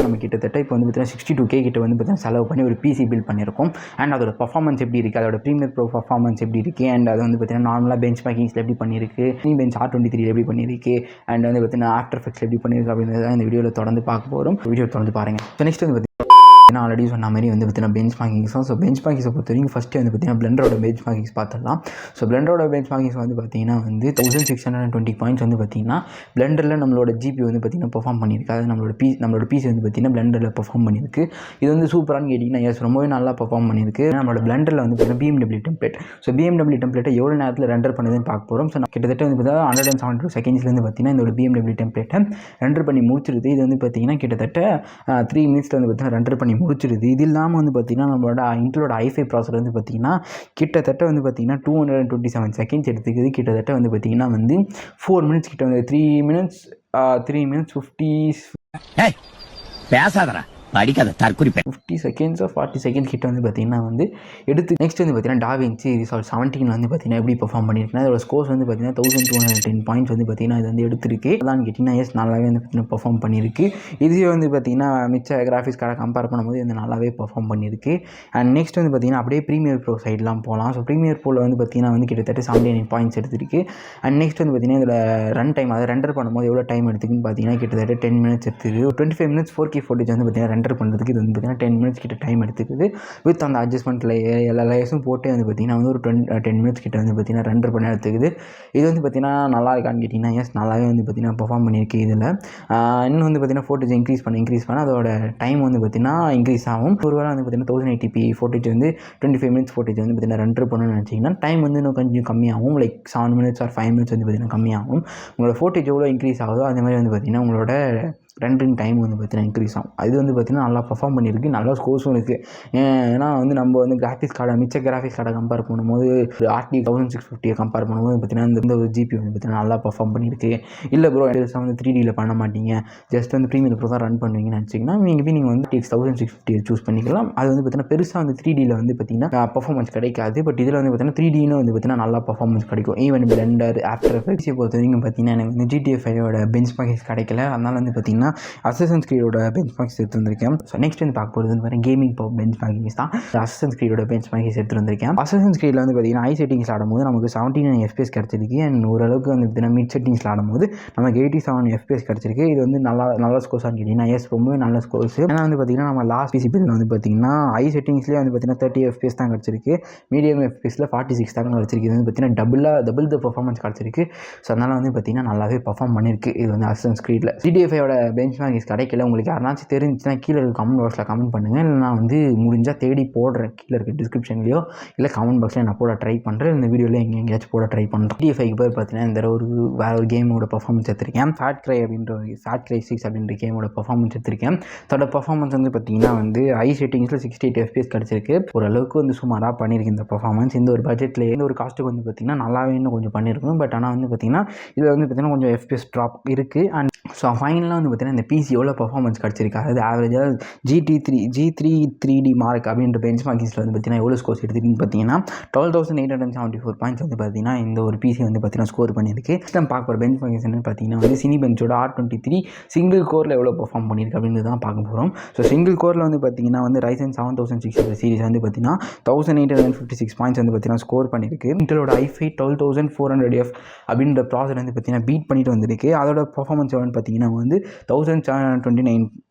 நம்ம கிட்டத்தட்ட இப்போ வந்து பார்த்தீங்கன்னா 62K கிட்ட வந்து பார்த்தீங்கன்னா செலவு பண்ணி ஒரு பிசி பில்ட் பண்ணியிருக்கோம். அண்ட் அதோட பர்ஃபார்மன்ஸ் எப்படி இருக்குது, அதோட ப்ரீமியர் ப்ரோ பர்ஃபார்மன்ஸ் எப்படி இருக்குது, அண்ட் அது வந்து பார்த்தீங்கன்னா நார்மலாக பெஞ்ச் மார்க்கிங்ஸில் எப்படி பண்ணியிருக்கு, பெஞ்ச் R23 எப்படி பண்ணியிருக்கு, அண்ட் வந்து பார்த்தீங்கன்னா ஆஃப்டர் எஃபெக்ட்ஸில் எப்படி பண்ணியிருக்கு அப்படின்றத இந்த வீடியோவில் தொடர்ந்து பார்க்க போகிறோம். வீடியோ தொடர்ந்து பாருங்கள். ஸோ நெக்ஸ்ட் வந்து ஏன்னா ஆல்ரெடி சொன்ன மாதிரி வந்து பார்த்தீங்கன்னா பெஞ்ச் மார்க்கிங்ஸும். ஸோ பெஞ்ச் மார்க்கிங்ஸை பொறுத்த வரைக்கும் ஃபஸ்ட்டு வந்து பார்த்தீங்கன்னா பிளெண்டரோட பெஞ்ச் மார்க்கிங்ஸ் பார்த்துடலாம். ஸோ பிளெண்டரோட பெஞ்ச் மார்க்கிங்ஸ் வந்து பார்த்தீங்கன்னா வந்து 1620 பாயிண்ட்ஸ் வந்து பார்த்தீங்கன்னா பிளெண்டரில் நம்மளோட ஜிபி வந்து பார்த்தீங்கன்னா பெர்ஃபார்ம் பண்ணியிருக்கு. அது நம்மளோட பிசி வந்து பார்த்தீங்கன்னா பிளெண்டரில் பெர்ஃபார்ம் பண்ணியிருக்கு. இது வந்து சூப்பரானு கேட்டிங்கன்னா எஸ் ரொம்பவே நல்லா பெர்ஃபார்ம் பண்ணியிருக்கு. நம்மளோட பிளெண்டரில் வந்து பார்த்தீங்கன்னா BMW டெம்ப்ளேட். ஸோ BMW டெம்ப்ளேட்டை எவ்வளோ நேரத்தில் ரெண்டர் பண்ணுதுன்னு பார்க்க போகிறோம். ஸோ கிட்டத்தட்ட வந்து பார்த்தீங்கன்னா 172 செகண்ட்ஸ்லேருந்து பார்த்தீங்கன்னா இதோட BMW டெம்ப்ளேட்டை ரெண்டர் பண்ணி முடிச்சிருது. இது வந்து பார்த்தீங்கன்னா கிட்டத்தட்ட 3 மினிட்ஸில் வந்து பார்த்தீங்கன்னா ரெண்டர் பண்ணி முடிச்சிருது. இது இல்லாமல் வந்து பார்த்திங்கன்னா நம்மளோட இன்டலோட i5 ப்ராசர் வந்து பார்த்திங்கன்னா கிட்டத்தட்ட வந்து பார்த்திங்கன்னா 227 செகண்ட்ஸ் எடுத்துக்குது. கிட்டத்தட்ட வந்து பார்த்திங்கன்னா வந்து 4 மினிட்ஸ் கிட்ட வந்து 3 மினிட்ஸ் 50 பேசாதடா படிக்காத தற்குறிப்பேன் 50 செகண்ட்ஸ் 40 செகண்ட்ஸ் கிட்ட வந்து பார்த்திங்கன்னா வந்து எடுத்து நெக்ஸ்ட் வந்து பார்த்திங்கன்னா DaVinci Resolve 17 வந்து பார்த்திங்கன்னா எப்படி பெர்ஃபார்ம் பண்ணியிருக்குன்னா அதோட ஸ்கோர்ஸ் வந்து பார்த்திங்கன்னா 1210 பாயிண்ட்ஸ் வந்து பார்த்திங்கன்னா இது வந்து எடுத்திருக்கு. அதான் கேட்டிங்கன்னா எஸ் நல்லாவே வந்து பார்த்திங்கன்னா பெர்ஃபார்ம் பண்ணியிருக்கு. இதுவே வந்து பார்த்திங்கன்னா மிச்ச கிராஃபிக்ஸ் கார்டை கம்பேர் பண்ணும்போது இது நல்லாவே பெர்ஃபார்ம் பண்ணியிருக்கு. அண்ட் நெக்ஸ்ட் வந்து பார்த்திங்கன்னா அப்படியே ப்ரீமியர் ப்ரோ சைட்லாம் போகலாம். ஸோ ப்ரீமியர் ப்ரோவில் வந்து பார்த்திங்கன்னா வந்து கிட்டத்தட்ட 79 பாயிண்ட்ஸ் எடுத்திருக்கு. அண்ட் நெக்ஸ்ட் வந்து பார்த்திங்கன்னா இதோட ரன் டைம் அதை ரெண்டர் பண்ணும்போது எவ்வளோ டைம் எடுத்துக்குன்னு பார்த்திங்கன்னா கிட்டத்தட்ட 10 மினிட்ஸ் எடுத்துருக்கு. 25 மினிட்ஸ் 4K ஃபுட்டேஜ் வந்து பார்த்திங்கன்னா ரெண்டர் பண்ணுறதுக்கு இது வந்து 10 மினிட்ஸ் கிட்ட டைம் எடுத்துக்குது. வித் அந்த அட்ஜஸ்ட்மெண்ட் லேயர் எல்லா லேயர்ஸும் போட்டு வந்து பார்த்திங்கன்னா வந்து ஒரு 10 மினிட்ஸ் கிட்ட வந்து பார்த்திங்கன்னா ரெண்டர் பண்ண எடுத்துக்குது. இது வந்து பார்த்திங்கன்னா நல்லா இருக்கான்னு கேட்டிங்கன்னா எஸ் நல்லாவே வந்து பார்த்திங்கன்னா பெர்ஃபார்ம் பண்ணியிருக்கு. இதில் இன்னும் வந்து பார்த்திங்கன்னா ஃபோட்டேஜ் இன்க்ரீஸ் பண்ண அதோட டைம் வந்து பார்த்திங்கன்னா இன்க்ரீஸ் ஆகும். ஒருவேளை வந்து பார்த்திங்கன்னா 1080p ஃபோட்டேஜ் வந்து 25 மினிட்ஸ் ஃபோட்டேஜ் வந்து பார்த்திங்கன்னா ரெண்டர் பண்ணணும்னு நினச்சிங்கன்னா டைம் வந்து இன்னும் கொஞ்சம் கம்மியாகும். லைக் 7 மினிட்ஸ் ஆர் 5 மினிட்ஸ் வந்து பார்த்திங்கன்னா கம்மியாகும். உங்களோட ஃபோட்டேஜ் எவ்வளோ இன்க்ரீஸ் ஆகுதோ அந்த மாதிரி வந்து பார்த்திங்கன்னா உங்களோட ரெண்டரிங் டைம் வந்து பார்த்திங்கன்னா இன்க்ரீஸ் ஆகும். அது வந்து பார்த்திங்கன்னா நல்லா பர்ஃபார்ம் பண்ணியிருக்கு. நல்லா ஸ்கோர்ஸும் இருக்குது. ஏன்னா வந்து நம்ம வந்து கிராஃபிக்ஸ் கார்டை மிச்ச கிராஃபிக்ஸ் கார்டை கம்பேர் பண்ணும்போது ஒரு RT 1650 கம்பேர் பண்ணும்போது பார்த்திங்கன்னா இந்த ஒரு ஜிபி வந்து பார்த்திங்கன்னா நல்லா பர்ஃபார்ம் பண்ணியிருக்கு. இல்லை ப்ரோ பெருசாக வந்து 3Dயில் பண்ண மாட்டீங்க, ஜஸ்ட் வந்து ப்ரீமியர் ப்ரோ தான் ரன் பண்ணுவீங்கன்னு நினச்சிங்கன்னா நீங்கள் வந்து RTX 1650 சூஸ் பண்ணிக்கலாம். அது வந்து பார்த்திங்கன்னா பெருசாக வந்து 3Dயில் வந்து பார்த்திங்கன்னா பர்ஃபார்மன்ஸ் கிடைக்காது. பட் இதில் வந்து பார்த்திங்கன்னா 3Dன்னு வந்து பார்த்திங்கன்னா நல்லா பர்ஃபார்மன்ஸ் கிடைக்கும். ஈவன் பிளெண்டர் ஆஃப்டர் எஃபெக்ட்ஸை பொறுத்த வரைக்கும் பார்த்திங்கன்னா எனக்கு வந்து GTA 5ஓட பெஞ்ச் மார்க்கிங்ஸ் கிடைக்கல. அதனால் வந்து பார்த்திங்கன்னா அசசன்ஸ் கிரீடோட பெஞ்ச் மார்க்ஸ் எடுத்து வந்திருக்கேன். ஸோ நெக்ஸ்ட் வந்து பார்க்க போகிறது வந்து கேமிங் பெஞ்ச் மார்க்கிங்ஸ் தான். அசசன்ஸ் கிரீடோட பெஞ்ச் மார்க்கிங்ஸ் எடுத்து வந்திருக்கேன். அசசன்ஸ் கிரீடில் வந்து பார்த்திங்கன்னா ஹை செட்டிங்ஸ் ஆடும்போது நமக்கு 79 FPS கிடச்சிருக்கு. அண்ட் ஓரளவுக்கு வந்து பார்த்திங்கன்னா மிட் செட்டிங்ஸில் ஆடும்போது நமக்கு 87 FPS கிடச்சிருக்கு. இது வந்து நல்ல ஸ்கோர்ஸான்னு கேட்டிங்கன்னா எஸ் ரொம்பவே நல்ல ஸ்கோர்ஸ். ஏன்னா வந்து பார்த்திங்கன்னா நம்ம லாஸ்ட் பிசி பில்லில் வந்து பார்த்திங்கன்னா ஹை செட்டிங்ஸ்லேயே வந்து பார்த்திங்கன்னா 30 FPS தான் கிடச்சிருக்கு. மீடியம் FPSல 46 தான் கிடச்சிருக்கு. இது வந்து பார்த்திங்கன்னா டபுள் த பர்ஃபார்மன்ஸ் கிடச்சிருக்கு. ஸோ அதனால் வந்து பார்த்திங்கன்னா நல்லாவே பர்ஃபார்ம் பண்ணியிருக்கு. இது வந்து அசசன்ஸ் கிரீடில் GTA 5ஓட பெஞ்ச் மார்க்கிங்ஸ் கிடைக்கல. உங்களுக்கு யாருனாச்சும் தெரிஞ்சுச்சுன்னா கீழே இருக்க கமெண்ட் பாக்ஸில் கமெண்ட் பண்ணுங்கள். இல்லை நான் வந்து முடிஞ்சால் தேடி போடுறேன். கீழே இருக்க டிஸ்கிரிப்ஷன்லையோ இல்லை கமெண்ட் பாக்ஸில் நான் போட ட்ரை பண்ணுறேன். இந்த வீடியோவில் எங்கேயாச்சும் போட ட்ரை பண்ணுறேன். GTA 5 பேர் பார்த்தீங்கன்னா இந்த வேறு ஒரு கேமோட பர்ஃபார்மன்ஸ் எடுத்திருக்கேன். Far Cry 6 அப்படின்ற கேமோட பர்ஃபார்மன்ஸ் எடுத்திருக்கேன். அதோட பர்ஃபார்மன்ஸ் வந்து பார்த்திங்கன்னா வந்து ஹை செட்டிங்ஸில் 68 FPS கிடச்சிருக்கு. ஓரளவுக்கு வந்து சுமாராக பண்ணியிருக்கு இந்த பர்ஃபார்மன்ஸ். இந்த ஒரு பட்ஜெட்டில் இந்த ஒரு காஸ்ட்டுக்கு வந்து பார்த்திங்கன்னா நல்லாவே இன்னும் கொஞ்சம் பண்ணியிருக்கணும். பட் ஆனால் வந்து பார்த்திங்கன்னா இதில் வந்து பார்த்திங்கன்னா கொஞ்சம் FPS ட்ராப் இருக்குது. அண்ட் ஸோ ஃபைனலாக வந்து பார்த்திங்கன்னா இந்த பிசி எவ்வளோ பர்ஃபார்மன்ஸ் கிடச்சிருக்கு, அதாவது ஆவரேஜாக G3 3D மார்க் அப்படின்ற பெஞ்ச் மார்க்கிங்ஸில் வந்து பார்த்திங்கன்னா எவ்வளோ ஸ்கோர்ஸ் எடுத்துருக்குன்னு பார்த்தீங்கன்னா 12,874 பாயிண்ட்ஸ் வந்து பார்த்திங்கன்னா இந்த ஒரு பிசி வந்து பார்த்திங்கன்னா ஸ்கோர் பண்ணியிருக்கு. நம்ம பார்க்க போகிற பெஞ்ச் மார்க்கிங்ஸ் என்னன்னு பார்த்தீங்கன்னா வந்து சினிபெஞ்சோட R23 சிங்கிள் கோரில் எவ்வளோ பர்ஃபார்ம் பண்ணியிருக்கு அப்படின்னு தான் பார்க்க போகிறோம். ஸோ சிங்கிள் கோரில் வந்து பார்த்திங்கன்னா வந்து Ryzen 7600 சீரிஸ் வந்து பார்த்திங்கன்னா 1856 பாயிண்ட்ஸ் வந்து பார்த்திங்கன்னா ஸ்கோர் பண்ணியிருக்கு. இன்டலோட i5 12400F அப்படின்ற ப்ராசர் வந்து பார்த்திங்கன்னா பீட் பண்ணிட்டு வந்திருக்கு. அதோட பர்ஃபார்மன்ஸ் எவ்வளோன்னு பார்த்திங்கன்னா வந்து 1729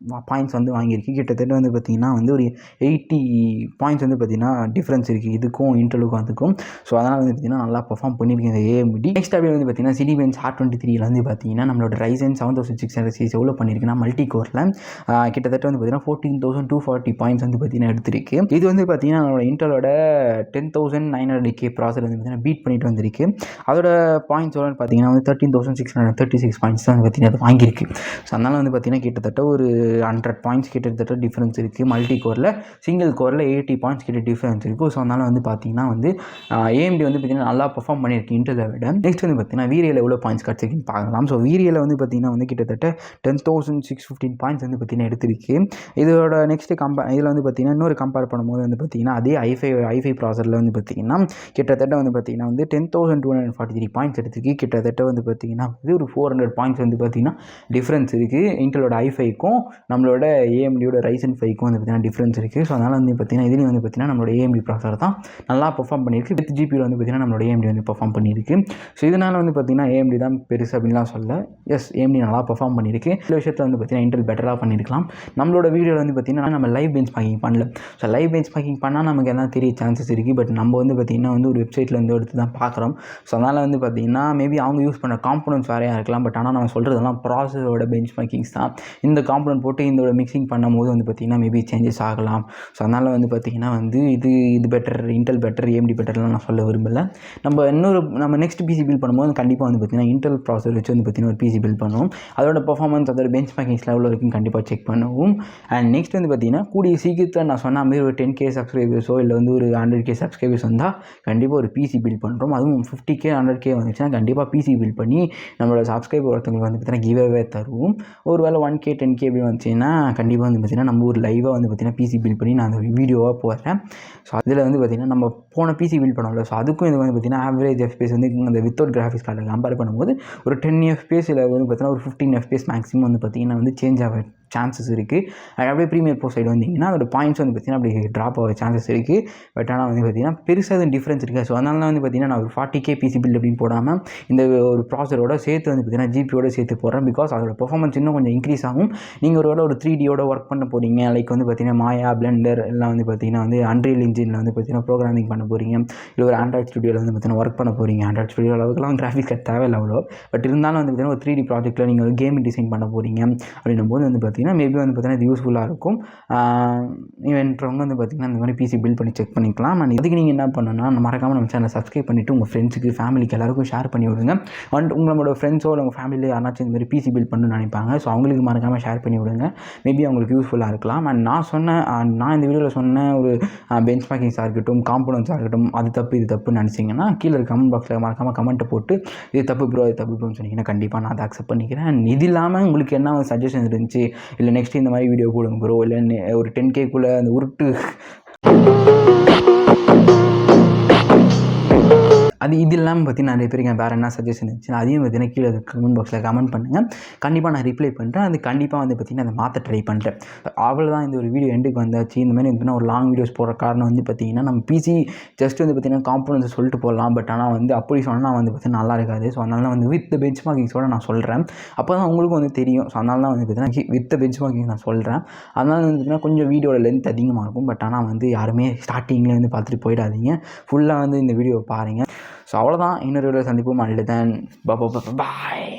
பாயிண்ட்ஸ் வந்து வாங்கியிருக்கு. கிட்டத்தட்ட வந்து பார்த்திங்கன்னா வந்து ஒரு 80 பாயிண்ட்ஸ் வந்து பார்த்திங்கன்னா டிஃப்ரென்ஸ் இருக்குது இதுக்கும் இன்டலுக்கும் அதுக்கும். ஸோ அதனால் வந்து பார்த்திங்கன்னா நல்லா பர்ஃபார்ம் பண்ணியிருக்கு இந்த AMD. நெக்ஸ்ட் அப்படியே வந்து பார்த்திங்கன்னா சினிபெஞ்ச் R23 வந்து பார்த்திங்கன்னா நம்மளோட Ryzen 7600 சீரிஸ் எவ்வளோ பண்ணியிருக்குன்னா மல்டி கோரில் கிட்டத்தட்ட வந்து பார்த்திங்கன்னா 14,240 பாயிண்ட்ஸ் வந்து பார்த்திங்கன்னா எடுத்திருக்கு. இது வந்து பார்த்திங்கன்னா நம்மளோட இன்டலோட 10,900K ப்ராசர் வந்து பார்த்திங்கன்னா பீட் பண்ணிட்டு வந்திருக்கு. அதோட பாயிண்ட்ஸ் எவ்வளோன்னு பார்த்திங்கன்னா வந்து 13,636 பாயிண்ட்ஸ் தான் பார்த்திங்கன்னா அது வாங்கியிருக்கு. ஸோ அதனால் வந்து பார்த்திங்கன்னா கிட்டத்தட்ட ஒரு 100 பாயிண்ட்ஸ் கிட்டத்தட்ட டிஃப்ரென்ஸ் இருக்குது. மல்டி கோரில் சிங்கிள் கோரில் 80 பாயிண்ட்ஸ் கிட்ட டிஃப்ரென்ஸ் இருக்குது. ஸோ அதனால் வந்து பார்த்திங்கன்னா வந்து AMD வந்து பார்த்திங்கன்னா நல்லா பர்ஃபார்ம் பண்ணியிருக்கு இன்டலை விட. நெக்ஸ்ட் வந்து பார்த்திங்கன்னா வீரியல் எவ்வளோ பாயிண்ட்ஸ் கிடச்சிருக்குன்னு பார்க்கலாம். ஸோ வீரியல் வந்து பார்த்திங்கன்னா வந்து கிட்டத்தட்ட 10,615 பாயிண்ட்ஸ் வந்து பார்த்திங்கன்னா எடுத்திருக்கு. இதோட நெக்ஸ்ட்டு இதில் வந்து பார்த்திங்கன்னா இன்னொரு கம்பேர் பண்ணும்போது வந்து பார்த்திங்கன்னா அதே i5 ப்ராசரில் வந்து பார்த்திங்கன்னா கிட்டத்தட்ட வந்து பார்த்திங்கன்னா வந்து 10,243 பாயிண்ட்ஸ் எடுத்திருக்கு. கிட்டத்தட்ட வந்து பார்த்திங்கன்னா இது ஒரு 400 பாயிண்ட்ஸ் வந்து பார்த்திங்கன்னா டிஃப்ரென்ஸ் இருக்குது. இருக்குது. இன்டலோட i5க்கும் நம்மளோட AMDயோட Ryzen 5க்கும் வந்து பார்த்திங்கன்னா டிஃப்ரென்ஸ் இருக்குது. ஸோ அதனால் வந்து பார்த்திங்கன்னா இதுலேயும் வந்து பார்த்திங்கன்னா நம்மளோட AMD ப்ராசஸர் தான் நல்லா பெர்ஃபார்ம் பண்ணியிருக்கு. வித் ஜிபியில் வந்து பார்த்திங்கன்னா நம்மளோட AMD வந்து பெர்ஃபார்ம் பண்ணியிருக்கு. ஸோ இதனால் வந்து பார்த்திங்கன்னா AMD தான் பெருசு அப்படின்லாம் சொல்ல, எஸ் AMD நல்லா பெர்ஃபார்ம் பண்ணியிருக்கு. சில விஷயத்தில் வந்து பார்த்திங்கன்னா இன்டெல் பெட்டராக பண்ணியிருக்கலாம். நம்மளோட வீடியோவில் வந்து பார்த்திங்கன்னா நம்ம லைவ் பெஞ்ச் மார்க்கிங் பண்ணல. ஸோ லைவ் பெஞ்ச் மார்க்கிங் பண்ணால் நமக்கு எல்லாம் தெரிய சான்சஸ் இருக்குது. பட் நம்ம வந்து பார்த்திங்கன்னா வந்து ஒரு வெப்சைட்டில் வந்து எடுத்து தான் பார்க்குறோம். ஸோ அதனால் வந்து பார்த்திங்கன்னா மேபி அவங்க யூஸ் பண்ண காம்பனன்ட்ஸ் வேறையாக இருக்கலாம். பட் ஆனால் நம்ம சொல்கிறதெல்லாம் ப்ராசஸரோட பெஞ்ச் மார்க்கிங்ஸ் தான். இந்த காம்பனன்ட் போட்டு இந்த மிக்சிங் பண்ணும்போது வந்து பார்த்திங்கன்னா மேபி சேஞ்சஸ் ஆகலாம். ஸோ அதனால் வந்து பார்த்திங்கன்னா வந்து இது பெட்டர், இன்டெல் பெட்டர், AMD பெட்டர்லாம் நான் சொல்ல விரும்பலை. நம்ம நெக்ஸ்ட் பிசி பில்ட் பண்ணும்போது கண்டிப்பாக வந்து பார்த்திங்கன்னா இன்டெல் ப்ராசஸர் வச்சு வந்து பார்த்திங்கன்னா ஒரு பிசி பில்ட் பண்ணுவோம். அதோட பர்ஃபார்மன்ஸ், அதோட பெஞ்ச் மார்க்கிங்ஸ் லெவலில் வரைக்கும் கண்டிப்பாக செக் பண்ணுவோம். அண்ட் நெக்ஸ்ட் வந்து பார்த்திங்கன்னா கூடிய சீக்கிரத்தில் நான் சொன்ன மாதிரி ஒரு 10K சப்ஸ்கிரைபர்ஸோ இல்லை வந்து ஒரு 100K சப்ஸ்கிரைபர்ஸ் வந்தால் கண்டிப்பாக ஒரு பிசி பில்ட் பண்ணுறோம். அதுவும் 50K 100K வந்துச்சுன்னா கண்டிப்பாக பிசி பில்ட் பண்ணி நம்மளோட சப்ஸ்கிரைபர் ஒருத்தவங்களுக்கு வந்து பார்த்திங்கன்னா கிவ்அவே தருவோம். ஒரு வேளை 1K 10K அப்படி வந்துச்சுன்னா கண்டிப்பாக வந்து பார்த்திங்கன்னா நம்ம ஒரு லைவாக வந்து பார்த்திங்கன்னா பிசி பில்ட் பண்ணி நான் அந்த வீடியோவாக போடுறேன். ஸோ அதில் வந்து பார்த்திங்கன்னா நம்ம போன பிசி பில்ட் பண்ணோம்ல, ஸோ அதுக்கும் இது வந்து பார்த்திங்கன்னா ஆவரேஜ் FPS வந்து அந்த வித்தவுட் கிராஃபிக்ஸ் கார்டில் கம்பேர் பண்ணும்போது ஒரு 10 FPS இல்லை வந்து பார்த்திங்கன்னா ஒரு 15 FPS மேக்ஸிமம் வந்து பார்த்திங்கன்னா வந்து சேஞ்ச் ஆக சான்சஸ் இருக்குது. அண்ட் அப்படியே ப்ரீமியர் ப்ரோ சைடு வந்திங்கன்னா அதோட பாயிண்ட்ஸ் வந்து பார்த்திங்கன்னா அப்படி ட்ராப் ஆக சான்சஸ் இருக்குது. பட் ஆனால் வந்து பார்த்திங்கன்னா பெருசாக அது டிஃப்ரென்ஸ் இருக்குது. ஸோ அதனால தான் வந்து பார்த்திங்கன்னா நான் ஒரு 40K பிசி பில்ட் அப்படின்னு போடாமல் இந்த ஒரு ப்ராசரோட சேர்த்து வந்து பார்த்திங்கன்னா ஜிபியோட சேர்த்து போடுறேன். பிகாஸ் அதோட பெர்ஃபார்மன்ஸ் இன்னும் கொஞ்சம் இன்க்ரீஸ் ஆகும். நீங்கள் ஒரு வேளை ஒரு 3Dயோட ஒர்க் பண்ண போகிறீங்க, லைக் வந்து பார்த்திங்கன்னா மாயா, பிளெண்டர் எல்லாம் வந்து பார்த்திங்கன்னா வந்து அன்ரியல் இன்ஜினில் வந்து பார்த்திங்கன்னா ப்ரோக்ராமிங் பண்ண போகிறீங்க, இல்லை ஒரு ஆண்ட்ராய்ட் ஸ்டுடியோவில் வந்து பார்த்திங்கன்னா ஒர்க் பண்ண போகிறீங்க. ஆண்ட்ராய்ட் ஸ்டுடியோ அளவுக்குலாம் கிராஃபிக்ஸ் கார்டு தேவையில்லை அவ்வளோ. பட் இருந்தாலும் வந்து பார்த்திங்கன்னா ஒரு 3D ப்ராஜெக்ட்டில் நீங்கள் ஒரு கேம் டிசைன் பண்ண போகிறீங்க அப்படின்னும் போது வந்து பார்த்திங்கன்னா மேபி வந்து பார்த்திங்கன்னா இது யூஸ்ஃபுல்லாக இருக்கும். இவன்றவங்க வந்து பார்த்திங்கன்னா இந்த மாதிரி பிசி பில்ட் பண்ணி செக் பண்ணிக்கலாம். அண்ட் இதுக்கு நீங்கள் என்ன பண்ணணும்னா மறக்காமல் நம்ம சேனலை சப்ஸ்கிரைப் பண்ணிவிட்டு உங்கள் ஃப்ரெண்ட்ஸுக்கு, ஃபேமிலிக்கு எல்லாருக்கும் ஷேர் பண்ணி விடுங்க. அண்ட் உங்களோட ஃப்ரெண்ட்ஸோ இல்லை உங்கள் ஃபேமிலியில் யாராச்சும் இந்த மாதிரி பிசி பில்ட் பண்ணணும்னு நினைப்பாங்க. ஸோ அவங்களுக்கு மறக்காமல் ஷேர் பண்ணி விடுங்க. மேபி அவங்களுக்கு யூஸ்ஃபுல்லாக இருக்கலாம். அண்ட் நான் இந்த வீடியோவில் சொன்ன ஒரு பெஞ்ச் மார்க்கிங்ஸாக இருக்கட்டும், காம்பனன்ட்ஸாக இருக்கட்டும், அது தப்பு இது தப்புன்னு நினச்சிங்கன்னா கீழே கமெண்ட் பாக்ஸில் மறக்காமல் கமெண்ட்டை போட்டு இது தப்பு ப்ரோ, இது தப்பு ப்ரோன்னு சொன்னீங்கன்னா கண்டிப்பாக நான் அதை அக்செப்ட் பண்ணிக்கிறேன். அண்ட் இது இல்லாமல் உங்களுக்கு என்ன சஜஷன் இருந்துச்சு, இல்லை நெக்ஸ்ட் இந்த மாதிரி வீடியோ போடுங்க ப்ரோ, இல்லை ஒரு 10Kக்குள்ளே அந்த உருட்டு அது இது இல்லாமல் பற்றி நிறைய பேருக்கு வேறு என்ன சஜஷன் இருந்துச்சுன்னா அதையும் பார்த்தீங்கன்னா கீழே கமெண்ட் பாக்ஸில் கமெண்ட் பண்ணுங்கள். கண்டிப்பாக நான் ரிப்ளை பண்ணுறேன். அது கண்டிப்பாக வந்து பார்த்திங்கன்னா அதை மாற்ற ட்ரை பண்ணுறேன். அவ்வளோதான், இந்த ஒரு வீடியோ எண்டுக்கு வந்தாச்சு. இந்த மாதிரி இருந்துன்னா ஒரு லாங் வீடியோஸ் போகிற காரணம் வந்து பார்த்திங்கன்னா நம்ம பிசி ஜஸ்ட் வந்து பார்த்திங்கன்னா காம்பனன்ட்ஸ் சொல்லிட்டு போடலாம். பட் ஆனால் வந்து அப்படி சொன்னால் வந்து பார்த்திங்கன்னா நல்லா இருக்காது. ஸோ அதனால வந்து வித் பெஞ்ச் மார்க்கிங்ஸோடு நான் சொல்கிறேன். அப்போ தான் உங்களுக்கும் வந்து தெரியும். ஸோ அதனால தான் வந்து பார்த்திங்கன்னா வித் பெஞ்ச் மார்க்கிங் நான் சொல்கிறேன். அதனால வந்து பார்த்திங்கன்னா கொஞ்சம் வீடியோட லென்த் அதிகமாக இருக்கும். பட் ஆனால் வந்து யாருமே ஸ்டார்டிங்கில் வந்து பார்த்துட்டு போயிடாதீங்க. ஃபுல்லாக வந்து இந்த வீடியோவை பாருங்கள். ஸோ அவ்வளோதான், இன்னொரு வீடியோ சந்திப்போம். And then bye.